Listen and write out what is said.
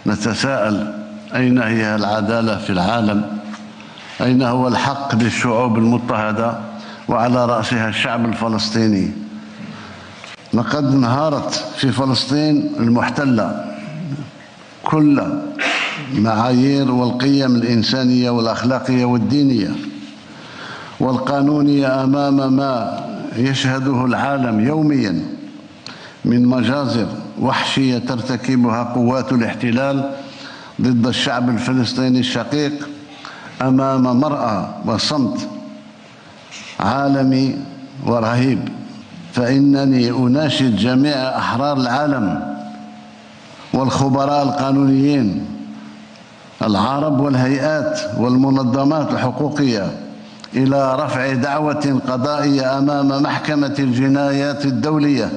نتساءل: أين هي العدالة في العالم؟ أين هو الحق للشعوب المضطهدة وعلى رأسها الشعب الفلسطيني؟ لقد انهارت في فلسطين المحتلة كل معايير والقيم الإنسانية والأخلاقية والدينية والقانونية أمام ما يشهده العالم يوميا من مجازر وحشية ترتكبها قوات الاحتلال ضد الشعب الفلسطيني الشقيق، أمام مرأى وصمت عالمي ورهيب. فإنني أناشد جميع أحرار العالم والخبراء القانونيين العرب والهيئات والمنظمات الحقوقية إلى رفع دعوة قضائية أمام محكمة الجنايات الدولية